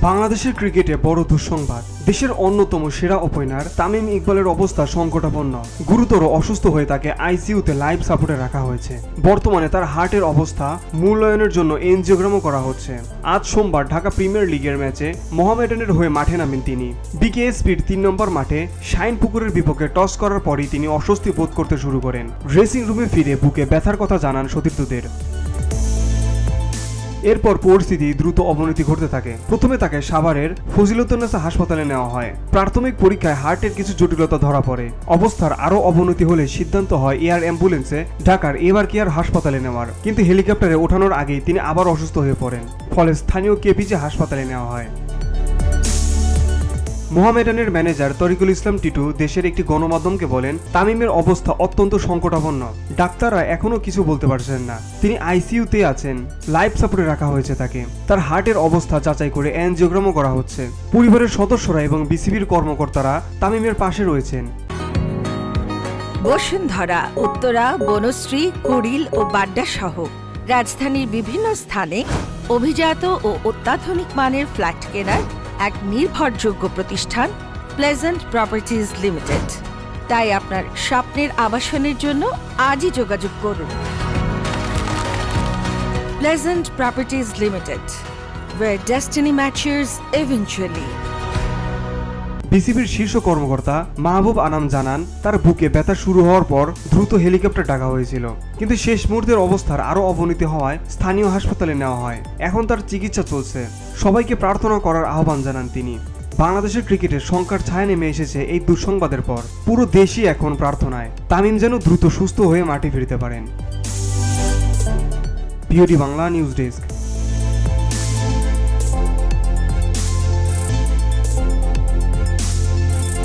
বাংলাদেশের ক্রিকেটে বড় দুঃসংবাদ। দেশের অন্যতম সেরা ওপেনার তামিম ইকবালের অবস্থা সংকটাপন্ন। গুরুতর অসুস্থ হয়ে তাকে আইসিইউতে লাইফ সাপোর্টে রাখা হয়েছে। বর্তমানে তার হার্টের অবস্থা মূল্যায়নের জন্য এনজিওগ্রামও করা হচ্ছে। আজ সোমবার ঢাকা প্রিমিয়ার লিগের ম্যাচে মোহামেডানের হয়ে মাঠে নামেন তিনি। বিকেএসপির ৩ নম্বর মাঠে শাইনপুকুরের বিপক্ষে টস করার পরই তিনি অস্বস্তি বোধ করতে শুরু করেন। ড্রেসিং রুমে ফিরে বুকে ব্যথার কথা জানান সতীর্থদের। এরপর পরিস্থিতি দ্রুত অবনতি ঘটতে থাকে। প্রথমে তাকে সাভারের ফজিলতুন্নেসা হাসপাতালে নেওয়া হয়। প্রাথমিক পরীক্ষায় হার্টের কিছু জটিলতা ধরা পড়ে। অবস্থার আরও অবনতি হলে সিদ্ধান্ত হয় এয়ার অ্যাম্বুলেন্সে ঢাকার এভার কেয়ার হাসপাতালে নেওয়ার, কিন্তু হেলিকপ্টারে ওঠানোর আগেই তিনি আবার অসুস্থ হয়ে পড়েন। ফলে স্থানীয় কেপিজে হাসপাতালে নেওয়া হয়। মোহামেডানের ম্যানেজার তরিকুল ইসলাম টিটু দেশের একটি গণমাধ্যমকে বলেন, তামিমের অবস্থা অত্যন্ত সংকটাপন্ন। ডাক্তাররা এখনও কিছু বলতে পারছেন না। তিনি আইসিইউতে আছেন, লাইফ সাপোর্টে রাখা হয়েছে তাকে। তার হার্টের অবস্থা যাচাই করে এনজিওগ্রামও করা হচ্ছে। পরিবারের সদস্যরা এবং বিসিবির কর্মকর্তারা তামিমের পাশে রয়েছেন। বসুন্ধরা, উত্তরা, বনশ্রী, কুড়িল ও বাড্ডা সহ রাজধানীর বিভিন্ন স্থানে অভিজাত ও অত্যাধুনিক মানের ফ্ল্যাট কেনার এক নির্ভরযোগ্য প্রতিষ্ঠান প্লেজেন্ট প্রপার্টিজ লিমিটেড। তাই আপনার স্বপ্নের আবাসনের জন্য আজই যোগাযোগ করুন। Pleasant properties limited, where destiny matches eventually। বিসিবির শীর্ষ কর্মকর্তা মাহবুব আনাম জানান, তার বুকে ব্যথা শুরু হওয়ার পর দ্রুত হেলিকপ্টার ডাকা হয়েছিল, কিন্তু শেষ মুহূর্তের অবস্থার আরও অবনতি হওয়ায় স্থানীয় হাসপাতালে নেওয়া হয়। এখন তার চিকিৎসা চলছে। সবাইকে প্রার্থনা করার আহ্বান জানান তিনি। বাংলাদেশের ক্রিকেটের শঙ্কার ছায়া নেমে এসেছে এই দুঃসংবাদের পর। পুরো দেশই এখন প্রার্থনায় তামিম যেন দ্রুত সুস্থ হয়ে মাঠে ফিরতে পারেন। BOD Bangla news desk.